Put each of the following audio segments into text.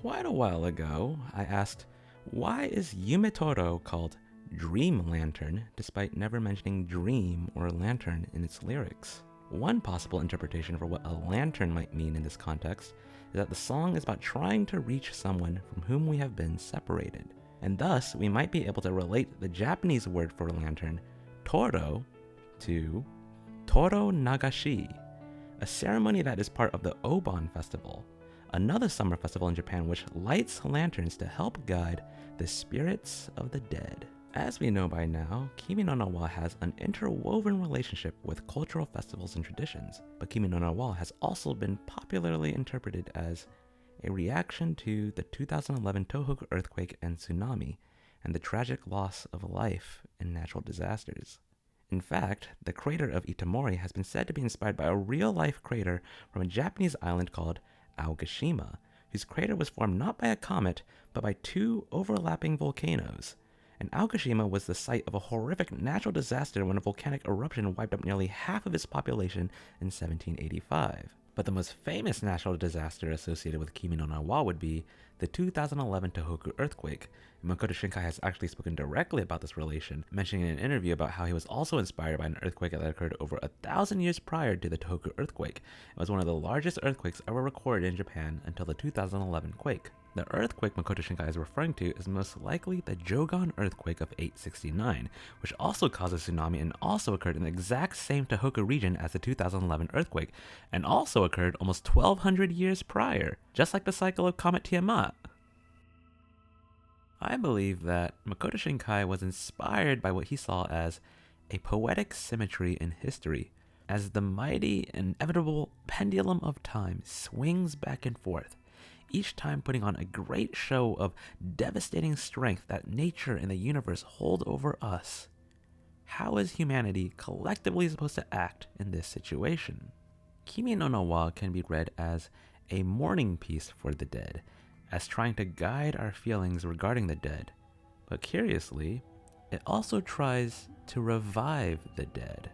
Quite a while ago, I asked, why is Yumetoro called Dream Lantern despite never mentioning dream or lantern in its lyrics? One possible interpretation for what a lantern might mean in this context is that the song is about trying to reach someone from whom we have been separated, and thus we might be able to relate the Japanese word for lantern, Toro, to Torou Nagashi, a ceremony that is part of the Obon Festival, another summer festival in Japan which lights lanterns to help guide the spirits of the dead. As we know by now, Kimi no Na wa has an interwoven relationship with cultural festivals and traditions, but Kimi no Na wa has also been popularly interpreted as a reaction to the 2011 Tohoku earthquake and tsunami, and the tragic loss of life in natural disasters. In fact, the crater of Itamori has been said to be inspired by a real-life crater from a Japanese island called Aogashima, whose crater was formed not by a comet, but by two overlapping volcanoes. And Aogashima was the site of a horrific natural disaster when a volcanic eruption wiped out nearly half of its population in 1785. But the most famous natural disaster associated with Kimi no Na wa would be the 2011 Tohoku earthquake. Makoto Shinkai has actually spoken directly about this relation, mentioning in an interview about how he was also inspired by an earthquake that occurred over 1,000 years prior to the Tohoku earthquake. It was one of the largest earthquakes ever recorded in Japan until the 2011 quake. The earthquake Makoto Shinkai is referring to is most likely the Jogan earthquake of 869, which also caused a tsunami and also occurred in the exact same Tohoku region as the 2011 earthquake, and also occurred almost 1,200 years prior, just like the cycle of Comet Tiamat. I believe that Makoto Shinkai was inspired by what he saw as a poetic symmetry in history, as the mighty, inevitable pendulum of time swings back and forth, each time putting on a great show of devastating strength that nature and the universe hold over us. How is humanity collectively supposed to act in this situation? Kimi no Na wa can be read as a mourning piece for the dead, as trying to guide our feelings regarding the dead. But curiously, it also tries to revive the dead.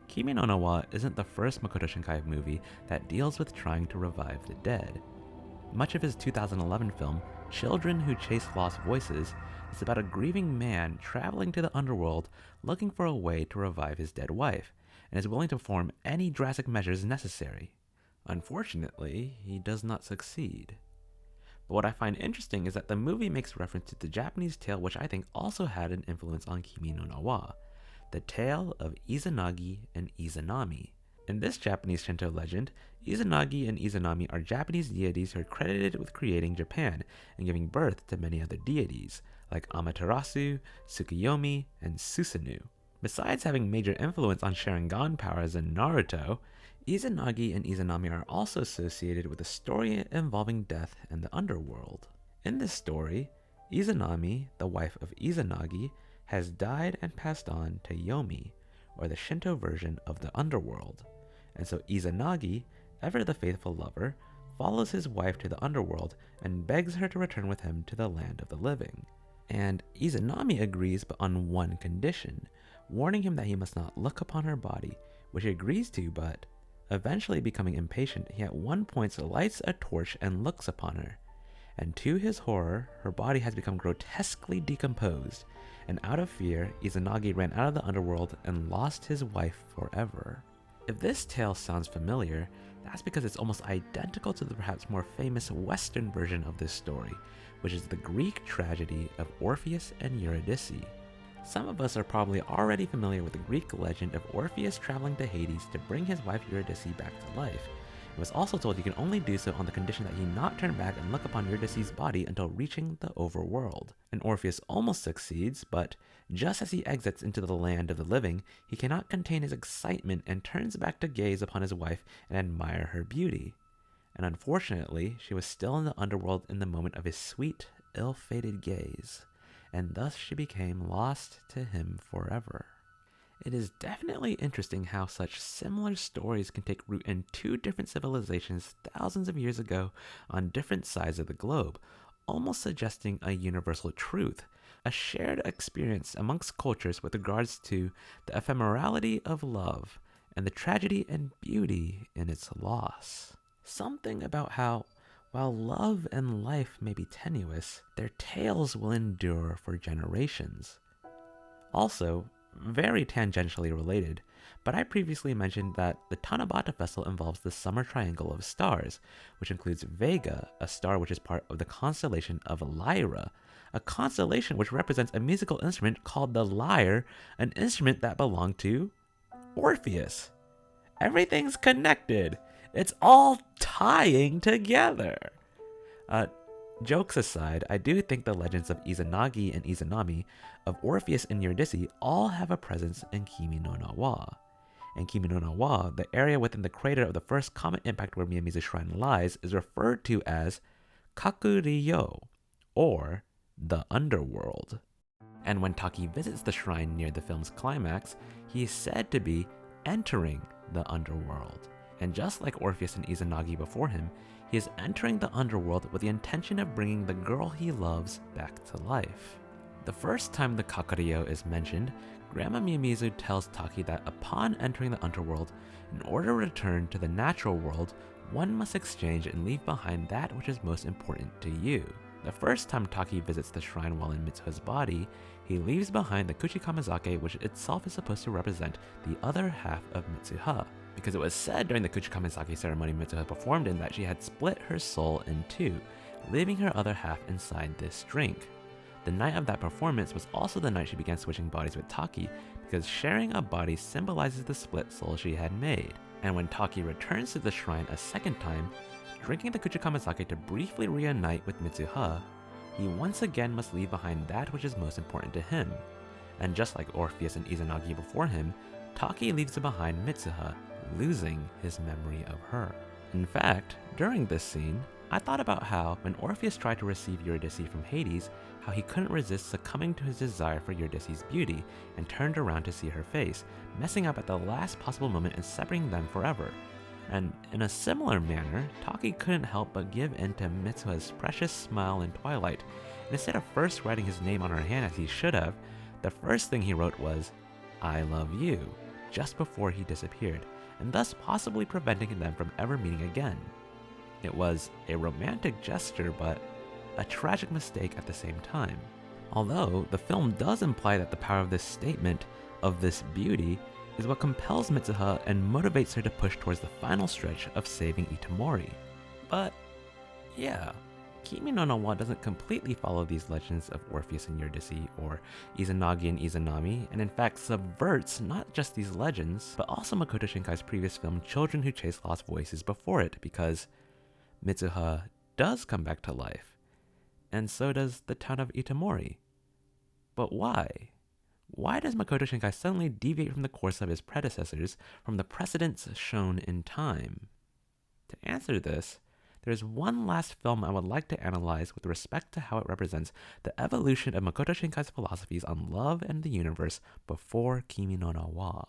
Kimi no Na wa isn't the first Makoto Shinkai movie that deals with trying to revive the dead. Much of his 2011 film, Children Who Chase Lost Voices, is about a grieving man traveling to the underworld looking for a way to revive his dead wife, and is willing to perform any drastic measures necessary. Unfortunately, he does not succeed. But what I find interesting is that the movie makes reference to the Japanese tale which I think also had an influence on Kimi no Na wa, the tale of Izanagi and Izanami. In this Japanese Shinto legend, Izanagi and Izanami are Japanese deities who are credited with creating Japan and giving birth to many other deities, like Amaterasu, Tsukuyomi, and Susanoo. Besides having major influence on Sharingan powers in Naruto, Izanagi and Izanami are also associated with a story involving death and the underworld. In this story, Izanami, the wife of Izanagi, has died and passed on to Yomi, or the Shinto version of the underworld. And so Izanagi, ever the faithful lover, follows his wife to the underworld and begs her to return with him to the land of the living. And Izanami agrees, but on one condition, warning him that he must not look upon her body, which he agrees to, but eventually becoming impatient, he at one point lights a torch and looks upon her. And to his horror, her body has become grotesquely decomposed, and out of fear, Izanagi ran out of the underworld and lost his wife forever. If this tale sounds familiar, that's because it's almost identical to the perhaps more famous Western version of this story, which is the Greek tragedy of Orpheus and Eurydice. Some of us are probably already familiar with the Greek legend of Orpheus traveling to Hades to bring his wife Eurydice back to life. It was also told he can only do so on the condition that he not turn back and look upon Eurydice's body until reaching the overworld. And Orpheus almost succeeds, but just as he exits into the land of the living, he cannot contain his excitement and turns back to gaze upon his wife and admire her beauty. And unfortunately, she was still in the underworld in the moment of his sweet, ill-fated gaze, and thus she became lost to him forever. It is definitely interesting how such similar stories can take root in two different civilizations thousands of years ago on different sides of the globe, almost suggesting a universal truth, a shared experience amongst cultures with regards to the ephemerality of love and the tragedy and beauty in its loss. Something about how, While love and life may be tenuous, their tales will endure for generations. Also, very tangentially related, but I previously mentioned that the Tanabata Festival involves the summer triangle of stars, which includes Vega, a star which is part of the constellation of Lyra, a constellation which represents a musical instrument called the lyre, an instrument that belonged to Orpheus. Everything's connected. It's all tying together. Jokes aside, I do think the legends of Izanagi and Izanami, of Orpheus and Eurydice, all have a presence in Kimi no Na wa. In Kimi no Na wa, the area within the crater of the first comet impact where Miyamizu's shrine lies is referred to as Kakuriyo, or the Underworld. And when Taki visits the shrine near the film's climax, he is said to be entering the Underworld. And just like Orpheus and Izanagi before him, he is entering the Underworld with the intention of bringing the girl he loves back to life. The first time the Kakuriyo is mentioned, Grandma Miyamizu tells Taki that upon entering the Underworld, in order to return to the natural world, one must exchange and leave behind that which is most important to you. The first time Taki visits the shrine while in Mitsuha's body, he leaves behind the Kuchikamizake, which itself is supposed to represent the other half of Mitsuha, because it was said during the Kuchikamizake ceremony Mitsuha performed in that she had split her soul in two, leaving her other half inside this drink. The night of that performance was also the night she began switching bodies with Taki, because sharing a body symbolizes the split soul she had made. And when Taki returns to the shrine a second time, drinking the Kuchikamizake to briefly reunite with Mitsuha, he once again must leave behind that which is most important to him. And just like Orpheus and Izanagi before him, Taki leaves behind Mitsuha, losing his memory of her. In fact, during this scene, I thought about how, when Orpheus tried to receive Eurydice from Hades, how he couldn't resist succumbing to his desire for Eurydice's beauty and turned around to see her face, messing up at the last possible moment and separating them forever. And in a similar manner, Taki couldn't help but give in to Mitsuha's precious smile in Twilight, and instead of first writing his name on her hand as he should have, the first thing he wrote was, "I love you," just before he disappeared, and thus possibly preventing them from ever meeting again. It was a romantic gesture, but a tragic mistake at the same time. Although, the film does imply that the power of this statement, of this beauty, is what compels Mitsuha and motivates her to push towards the final stretch of saving Itomori. But, yeah, Kimi no Na wa doesn't completely follow these legends of Orpheus and Eurydice, or Izanagi and Izanami, and in fact subverts not just these legends, but also Makoto Shinkai's previous film Children Who Chase Lost Voices before it, because Mitsuha does come back to life, and so does the town of Itomori. But why? Why does Makoto Shinkai suddenly deviate from the course of his predecessors, from the precedents shown in time? To answer this, there is one last film I would like to analyze with respect to how it represents the evolution of Makoto Shinkai's philosophies on love and the universe before Kimi no Na wa.